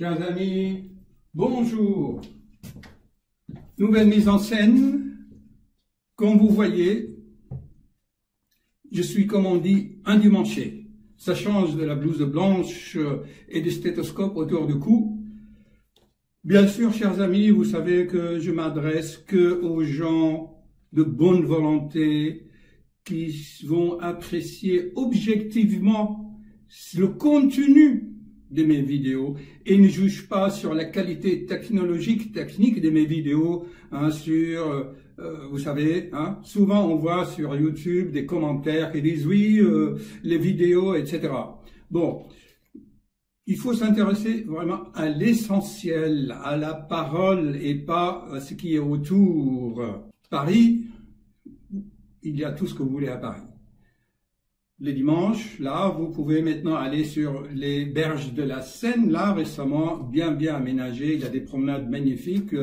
Chers amis, bonjour. Nouvelle mise en scène. Comme vous voyez, je suis, comme on dit, endimanché. Ça change de la blouse blanche et du stéthoscope autour du cou. Bien sûr, chers amis, vous savez que je m'adresse que aux gens de bonne volonté qui vont apprécier objectivement le contenu de mes vidéos et ne jugent pas sur la qualité technique de mes vidéos, vous savez, souvent on voit sur YouTube des commentaires qui disent oui, les vidéos, etc. Bon, il faut s'intéresser vraiment à l'essentiel, à la parole et pas à ce qui est autour. Paris, il y a tout ce que vous voulez à Paris. Les dimanches, là, vous pouvez maintenant aller sur les berges de la Seine, là, récemment, bien aménagées. Il y a des promenades magnifiques,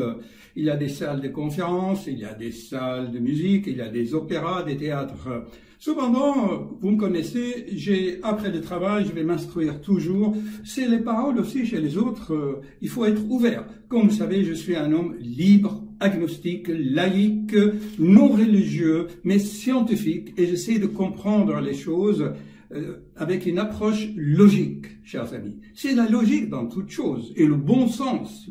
il y a des salles de conférences, il y a des salles de musique, il y a des opéras, des théâtres. Cependant, vous me connaissez, après le travail, je vais m'instruire toujours. C'est les paroles aussi chez les autres, il faut être ouvert. Comme vous savez, je suis un homme libre, agnostique, laïque, non religieux, mais scientifique, et j'essaie de comprendre les choses avec une approche logique, chers amis. C'est la logique dans toute chose, et le bon sens.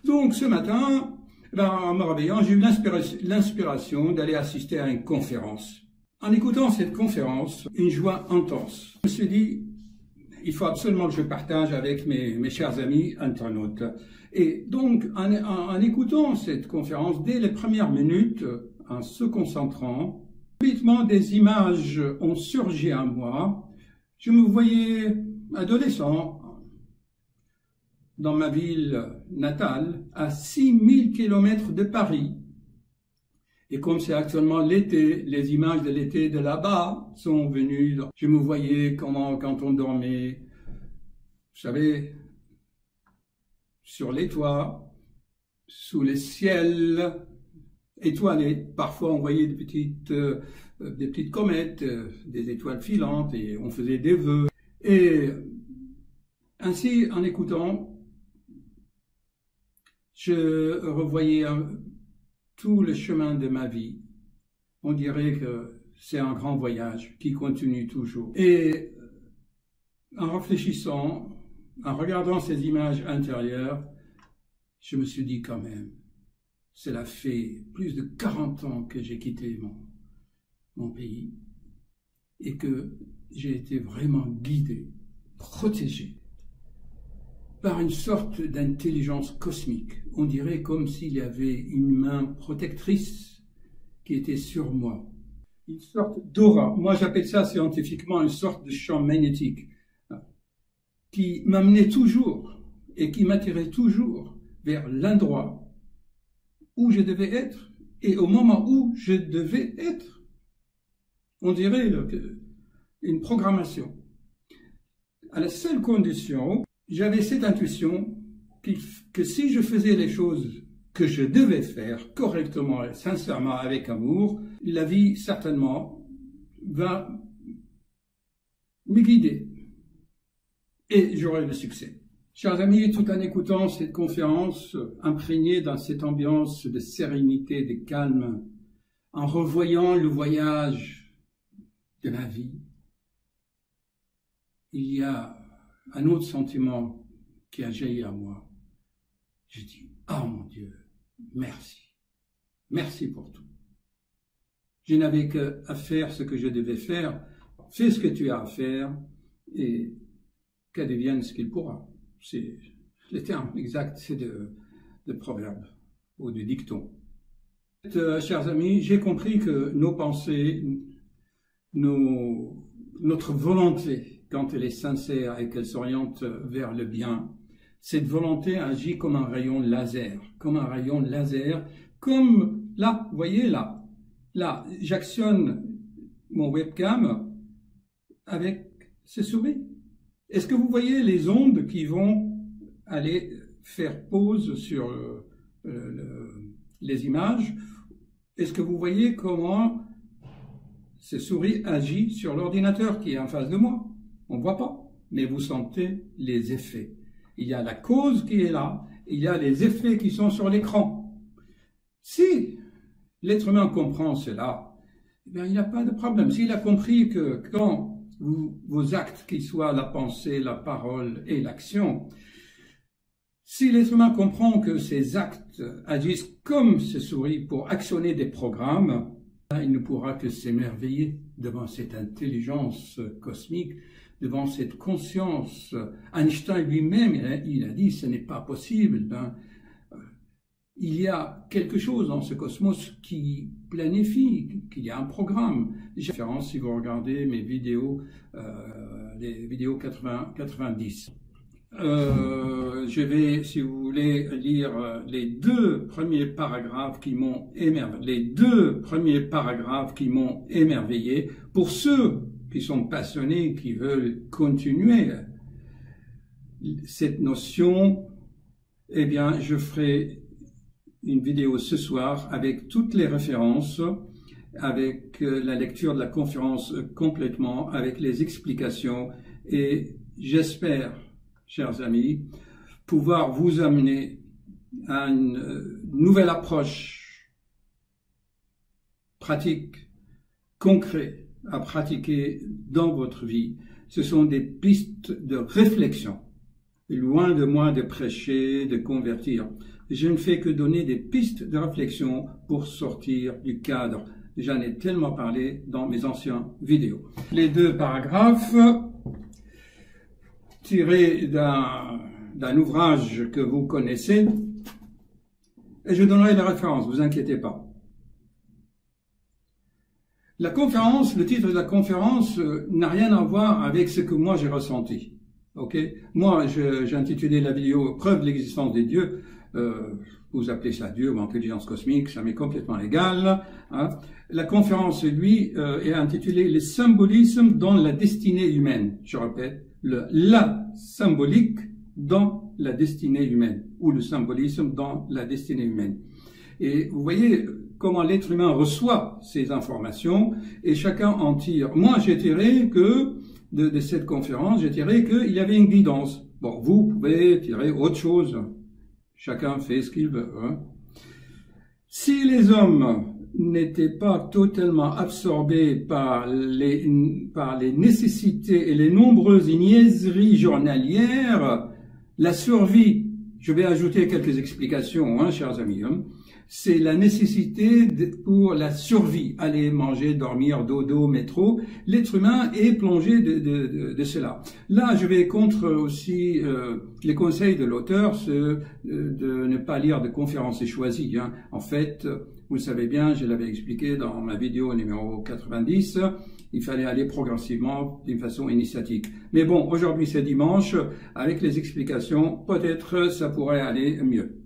Donc, ce matin, en me réveillant, j'ai eu l'inspiration d'aller assister à une conférence. En écoutant cette conférence, une joie intense. Je me suis dit, il faut absolument que je partage avec mes chers amis internautes. Et donc, en écoutant cette conférence, dès les premières minutes, en se concentrant, subitement des images ont surgi à moi. Je me voyais adolescent dans ma ville natale, à 6000 km de Paris. Et comme c'est actuellement l'été, les images de l'été de là-bas sont venues. Je me voyais quand on dormait, vous savez, sur les toits, sous les ciels étoilés. Parfois, on voyait des petites comètes, des étoiles filantes, et on faisait des vœux. Et ainsi, en écoutant, je revoyais tout le chemin de ma vie. On dirait que c'est un grand voyage qui continue toujours. Et en réfléchissant, en regardant ces images intérieures, je me suis dit quand même, cela fait plus de 40 ans que j'ai quitté mon pays et que j'ai été vraiment guidé, protégé par une sorte d'intelligence cosmique. On dirait comme s'il y avait une main protectrice qui était sur moi. Une sorte d'aura. Moi, j'appelle ça scientifiquement une sorte de champ magnétique qui m'amenait toujours et qui m'attirait toujours vers l'endroit où je devais être et au moment où je devais être. On dirait une programmation. À la seule condition, j'avais cette intuition que si je faisais les choses que je devais faire correctement et sincèrement avec amour, la vie certainement va me guider et j'aurai le succès. Chers amis, tout en écoutant cette conférence, imprégnée dans cette ambiance de sérénité, de calme, en revoyant le voyage de ma vie, il y a un autre sentiment qui a jailli à moi. J'ai dit, oh mon Dieu, merci. Merci pour tout. Je n'avais qu'à faire ce que je devais faire. Fais ce que tu as à faire et qu'advienne ce qu'il pourra. C'est le terme exact, c'est de proverbe ou de dicton. Chers amis, j'ai compris que nos pensées, notre volonté, quand elle est sincère et qu'elle s'oriente vers le bien, cette volonté agit comme un rayon laser, comme là, vous voyez là, j'actionne mon webcam avec ce souris. Est-ce que vous voyez les ondes qui vont aller faire pause sur les images? Est-ce que vous voyez comment ce souris agit sur l'ordinateur qui est en face de moi? On ne voit pas, mais vous sentez les effets. il y a la cause qui est là, il y a les effets qui sont sur l'écran. Si l'être humain comprend cela, eh bien, il n'y a pas de problème. S'il a compris que quand vos actes, qu'ils soient la pensée, la parole et l'action, si l'être humain comprend que ces actes agissent comme ces souris pour actionner des programmes, il ne pourra que s'émerveiller devant cette intelligence cosmique, devant cette conscience. Einstein lui-même, il a dit, ce n'est pas possible. Il y a quelque chose dans ce cosmos qui planifie, qu'il y a un programme. J'ai fait référence si vous regardez mes vidéos, les vidéos 90. Je vais, si vous voulez, lire les deux premiers paragraphes qui m'ont émerveillé. Pour ceux qui sont passionnés, qui veulent continuer cette notion, eh bien, je ferai une vidéo ce soir avec toutes les références, avec la lecture de la conférence complètement, avec les explications, et j'espère, chers amis, pouvoir vous amener à une nouvelle approche pratique, concrète, à pratiquer dans votre vie. Ce sont des pistes de réflexion. Loin de moi de prêcher, de convertir. Je ne fais que donner des pistes de réflexion pour sortir du cadre. J'en ai tellement parlé dans mes anciennes vidéos. Les deux paragraphes tirés d'un ouvrage que vous connaissez, et je donnerai la référence, ne vous inquiétez pas. La conférence, le titre de la conférence n'a rien à voir avec ce que moi j'ai ressenti. Okay. Moi, j'ai intitulé la vidéo « Preuve de l'existence des dieux ». Vous appelez ça Dieu ou intelligence cosmique, ça m'est complètement égal. Hein. La conférence, lui, est intitulée « Les symbolismes dans la destinée humaine ». Je répète, la symbolique dans la destinée humaine, ou le symbolisme dans la destinée humaine. Et vous voyez comment l'être humain reçoit ces informations, et chacun en tire. Moi, j'ai tiré que de cette conférence, j'ai tiré qu'il y avait une guidance. Bon, vous pouvez tirer autre chose. Chacun fait ce qu'il veut. Hein. Si les hommes n'étaient pas totalement absorbés par les nécessités et les nombreuses niaiseries journalières, la survie, je vais ajouter quelques explications, hein, chers amis, hein, c'est la nécessité pour la survie, aller manger, dormir, dodo, métro. L'être humain est plongé de cela. Là, je vais contre aussi les conseils de l'auteur, de ne pas lire de conférences choisies. Hein. En fait, vous le savez bien, je l'avais expliqué dans ma vidéo numéro 90, il fallait aller progressivement d'une façon initiatique. Mais bon, aujourd'hui c'est dimanche, avec les explications, peut-être ça pourrait aller mieux.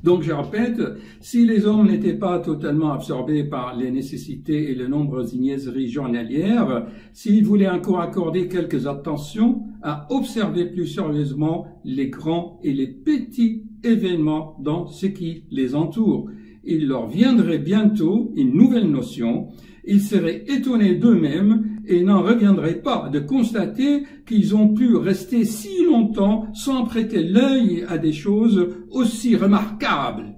Donc, je répète, si les hommes n'étaient pas totalement absorbés par les nécessités et les nombreuses niaiseries journalières, s'ils voulaient encore accorder quelques attentions à observer plus sérieusement les grands et les petits événements dans ce qui les entoure, il leur viendrait bientôt une nouvelle notion, ils seraient étonnés d'eux-mêmes et n'en reviendraient pas de constater qu'ils ont pu rester si longtemps sans prêter l'œil à des choses aussi remarquables.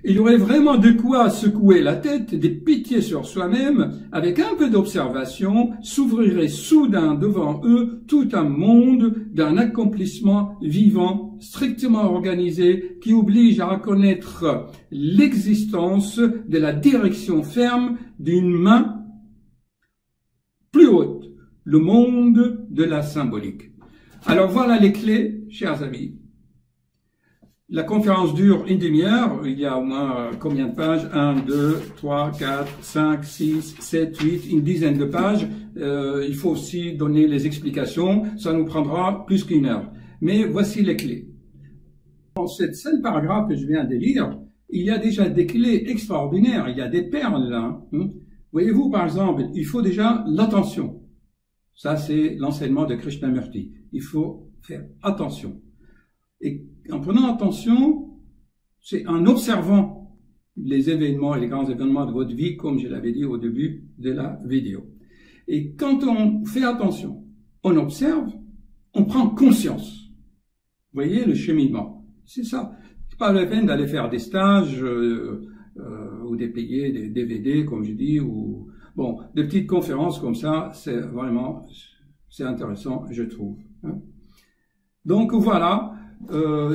Il y aurait vraiment de quoi secouer la tête, des pitiés sur soi-même, avec un peu d'observation, s'ouvrirait soudain devant eux tout un monde d'un accomplissement vivant, strictement organisé, qui oblige à reconnaître l'existence de la direction ferme d'une main plus haute, le monde de la symbolique. Alors voilà les clés, chers amis. La conférence dure une demi-heure, il y a au moins combien de pages? 1, 2, 3, 4, 5, 6, 7, 8, une dizaine de pages. Il faut aussi donner les explications, ça nous prendra plus qu'une heure. Mais voici les clés. Dans cette seul paragraphe que je viens de lire, il y a déjà des clés extraordinaires, il y a des perles là. Voyez-vous, par exemple, il faut déjà l'attention. Ça, c'est l'enseignement de Krishnamurti. Il faut faire attention. Et en prenant attention, c'est en observant les événements et les grands événements de votre vie, comme je l'avais dit au début de la vidéo. Et quand on fait attention, on observe, on prend conscience. Vous voyez le cheminement, c'est ça. C'est pas la peine d'aller faire des stages ou de payer des DVD, comme je dis, ou bon, des petites conférences comme ça, c'est vraiment, c'est intéressant, je trouve. Hein. Donc voilà,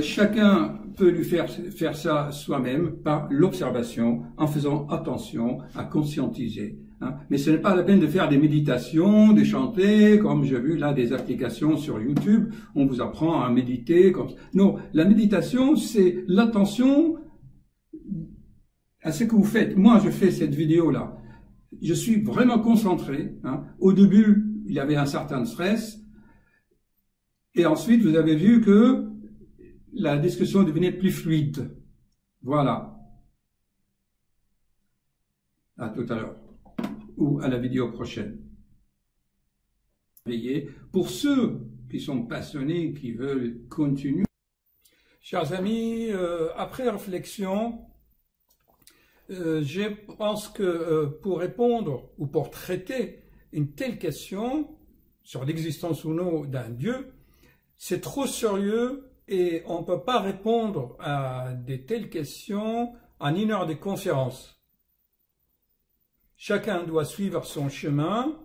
chacun peut lui faire ça soi-même par l'observation, en faisant attention à conscientiser. Hein. Mais ce n'est pas la peine de faire des méditations, de chanter, comme j'ai vu là des applications sur YouTube, on vous apprend à méditer. Comme ça. Non, la méditation, c'est l'attention à ce que vous faites. Moi, je fais cette vidéo-là. Je suis vraiment concentré. Hein. Au début, il y avait un certain stress. Et ensuite, vous avez vu que la discussion devenait plus fluide. Voilà. À tout à l'heure. Ou à la vidéo prochaine. Pour ceux qui sont passionnés, qui veulent continuer. Chers amis, après réflexion, je pense que pour répondre ou pour traiter une telle question sur l'existence ou non d'un Dieu, c'est trop sérieux et on ne peut pas répondre à de telles questions en une heure de conférence. Chacun doit suivre son chemin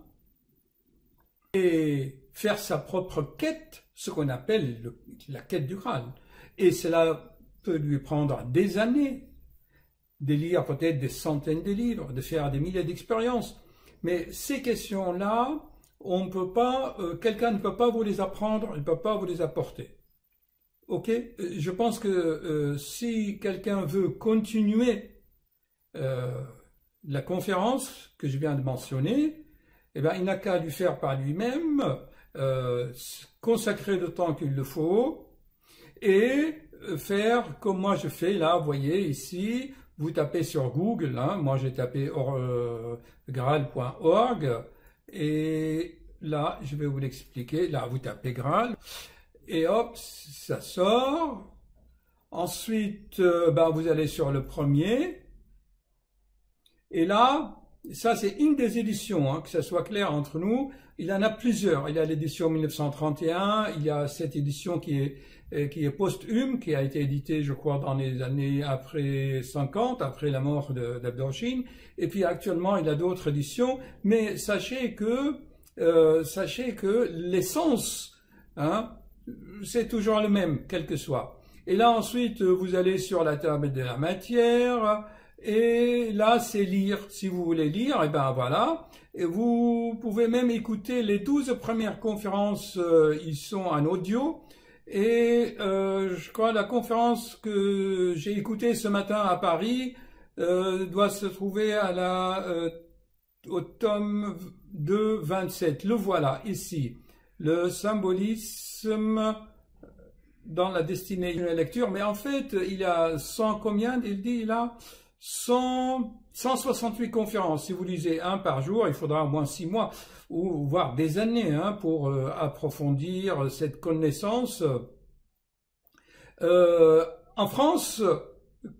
et faire sa propre quête, ce qu'on appelle la quête du Graal. Et cela peut lui prendre des années, de lire peut-être des centaines de livres, de faire des milliers d'expériences. Mais ces questions-là, on ne peut pas, quelqu'un ne peut pas vous les apprendre, il ne peut pas vous les apporter. Ok? Je pense que si quelqu'un veut continuer la conférence que je viens de mentionner, eh bien, il n'a qu'à lui faire par lui-même, consacrer le temps qu'il le faut et faire comme moi je fais là, vous voyez ici, vous tapez sur Google, hein, moi j'ai tapé graal.org et là je vais vous l'expliquer, là vous tapez Graal et hop, ça sort. Ensuite, vous allez sur le premier. Et là, ça c'est une des éditions, hein, que ça soit clair entre nous. Il y en a plusieurs. Il y a l'édition 1931, il y a cette édition qui est posthume, qui a été éditée, je crois, dans les années après 50, après la mort d'Abdorjin. Et puis actuellement, il y a d'autres éditions. Mais sachez que l'essence, hein, c'est toujours le même, quel que soit. Et là ensuite, vous allez sur la table de la matière. Et là, c'est lire. Si vous voulez lire, et ben voilà. Et vous pouvez même écouter les 12 premières conférences, ils sont en audio. Et je crois la conférence que j'ai écoutée ce matin à Paris doit se trouver au tome 2, 27. Le voilà, ici. Le symbolisme dans la destinée de la lecture. Mais en fait, il y a 100 combien, il dit là 168 conférences. Si vous lisez un par jour, il faudra au moins 6 mois ou voire des années hein, pour approfondir cette connaissance. En France,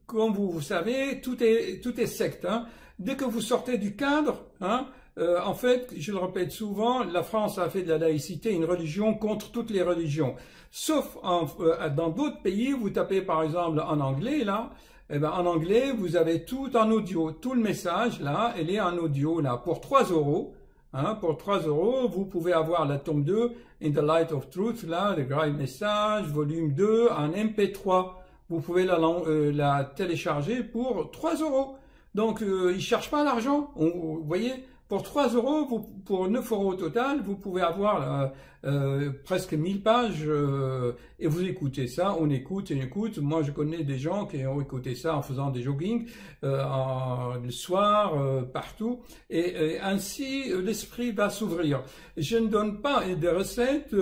comme vous savez, tout est secte. Hein. Dès que vous sortez du cadre, hein, en fait, je le répète souvent, la France a fait de la laïcité une religion contre toutes les religions. Sauf dans d'autres pays, vous tapez par exemple en anglais là. Eh ben, en anglais, vous avez tout en audio. Tout le message, là, elle est en audio, là, pour 3 €. Hein, pour 3 €, vous pouvez avoir la tome 2, In the Light of Truth, là, le Graal Message, volume 2, en MP3. Vous pouvez la télécharger pour 3 €. Donc, ils ne cherchent pas l'argent. Vous voyez, pour 3 €, pour 9 € au total, vous pouvez avoir presque 1000 pages et vous écoutez ça, on écoute. Moi, je connais des gens qui ont écouté ça en faisant des jogging le soir, partout. Et ainsi, l'esprit va s'ouvrir. Je ne donne pas des recettes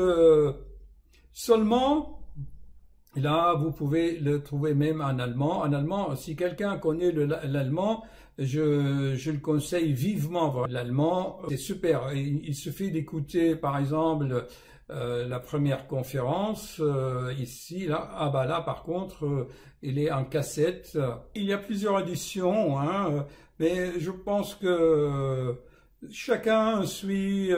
seulement. Là, vous pouvez le trouver même en allemand. En allemand, si quelqu'un connaît l'allemand, je le conseille vivement. L'allemand, c'est super. Il suffit d'écouter, par exemple, la première conférence, ici, là. Ah bah là, par contre, il est en cassette. Il y a plusieurs éditions, hein, mais je pense que chacun suit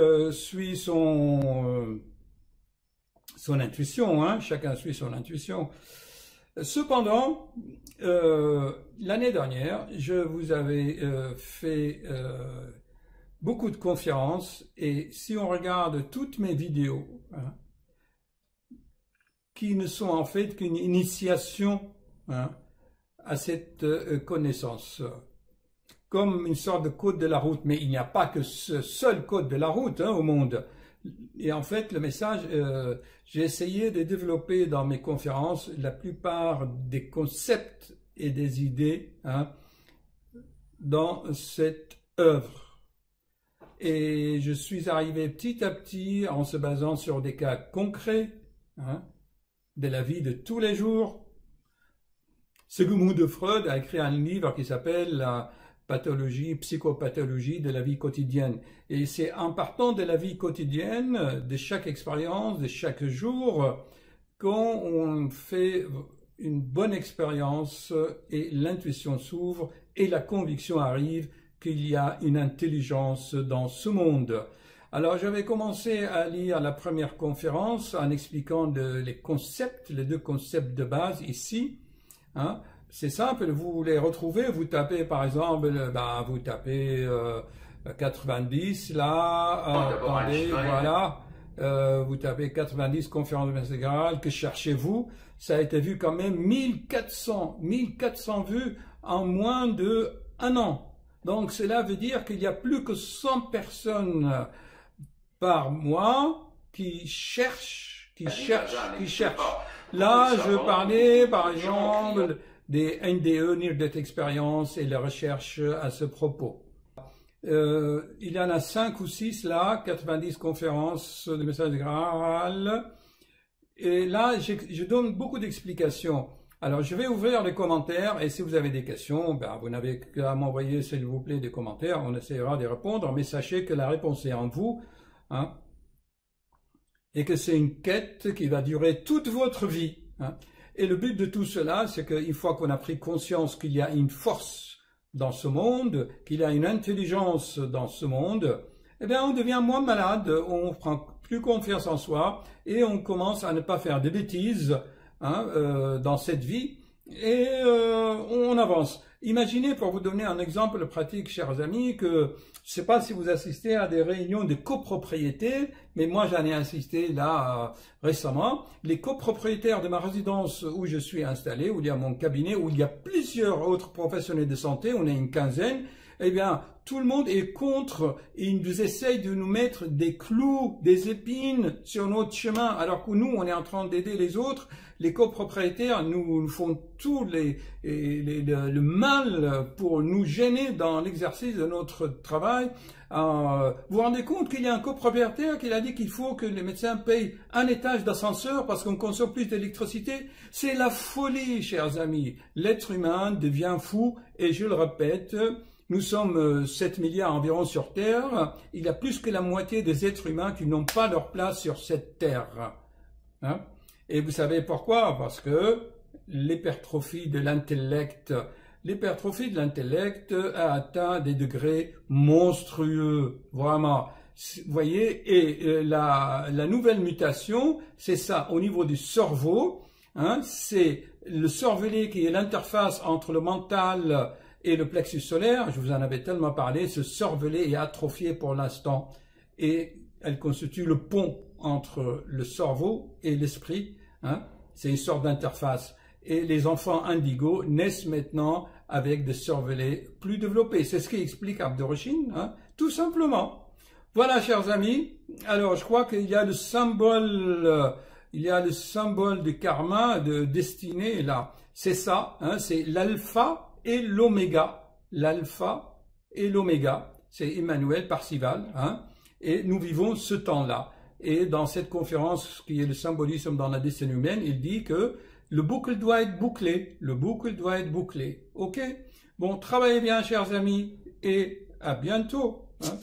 son intuition, hein, chacun suit son intuition. Cependant, l'année dernière, je vous avais fait beaucoup de conférences, et si on regarde toutes mes vidéos, hein, qui ne sont en fait qu'une initiation, hein, à cette connaissance, comme une sorte de code de la route, mais il n'y a pas que ce seul code de la route, hein, au monde. Et en fait, le message, j'ai essayé de développer dans mes conférences la plupart des concepts et des idées, hein, dans cette œuvre. Et je suis arrivé petit à petit en se basant sur des cas concrets, hein, de la vie de tous les jours. Sigmund Freud a écrit un livre qui s'appelle La pathologie, psychopathologie de la vie quotidienne. Et c'est en partant de la vie quotidienne, de chaque expérience, de chaque jour, qu'on fait une bonne expérience et l'intuition s'ouvre et la conviction arrive qu'il y a une intelligence dans ce monde. Alors, j'avais commencé à lire la première conférence en expliquant les concepts, les deux concepts de base ici, hein. C'est simple, vous les retrouvez, vous tapez par exemple, vous tapez 90 là, attendez, voilà, vous tapez 90 conférences de messe intégrale, que cherchez-vous? Ça a été vu quand même 1400 vues en moins de un an. Donc cela veut dire qu'il y a plus que 100 personnes par mois qui cherchent. Là, je parlais par exemple des NDE, Near Death Experience, et les recherches à ce propos. Il y en a 5 ou 6 là, 90 conférences de message intégral. Et là, je donne beaucoup d'explications. Alors, je vais ouvrir les commentaires, et si vous avez des questions, vous n'avez qu'à m'envoyer, s'il vous plaît, des commentaires, on essaiera de répondre, mais sachez que la réponse est en vous, hein, et que c'est une quête qui va durer toute votre vie, hein. Et le but de tout cela, c'est qu'une fois qu'on a pris conscience qu'il y a une force dans ce monde, qu'il y a une intelligence dans ce monde, eh bien, on devient moins malade, on prend plus confiance en soi et on commence à ne pas faire de bêtises, hein, dans cette vie, et on avance. Imaginez, pour vous donner un exemple pratique, chers amis, que je ne sais pas si vous assistez à des réunions de copropriété, mais moi j'en ai assisté là récemment. Les copropriétaires de ma résidence où je suis installé, où il y a mon cabinet, où il y a plusieurs autres professionnels de santé, on est une quinzaine, eh bien, tout le monde est contre et ils nous essayent de nous mettre des clous, des épines sur notre chemin, alors que nous, on est en train d'aider les autres. Les copropriétaires nous font tout le mal pour nous gêner dans l'exercice de notre travail. Vous vous rendez compte qu'il y a un copropriétaire qui a dit qu'il faut que les médecins payent un étage d'ascenseur parce qu'on consomme plus d'électricité? C'est la folie, chers amis. L'être humain devient fou et je le répète, nous sommes 7 milliards environ sur Terre. Il y a plus que la moitié des êtres humains qui n'ont pas leur place sur cette Terre, hein? Et vous savez pourquoi? Parce que l'hypertrophie de l'intellect a atteint des degrés monstrueux, vraiment. Vous voyez, et la nouvelle mutation, c'est ça, au niveau du cerveau, hein, c'est le cervelet qui est l'interface entre le mental et le plexus solaire. Je vous en avais tellement parlé, ce cervelet est atrophié pour l'instant, et elle constitue le pont entre le cerveau et l'esprit, hein. C'est une sorte d'interface. Et les enfants indigos naissent maintenant avec des cervelets plus développés. C'est ce qui explique Abdurrahim, hein, tout simplement. Voilà, chers amis. Alors, je crois qu'il y a le symbole, du karma, de destinée, là. C'est ça, hein, c'est l'alpha et l'oméga. L'alpha et l'oméga. C'est Emmanuel Parcival, hein. Et nous vivons ce temps-là. Et dans cette conférence qui est le symbolisme dans la destinée humaine, il dit que le boucle doit être bouclé. Le boucle doit être bouclé. OK? Bon, travaillez bien, chers amis, et à bientôt, hein.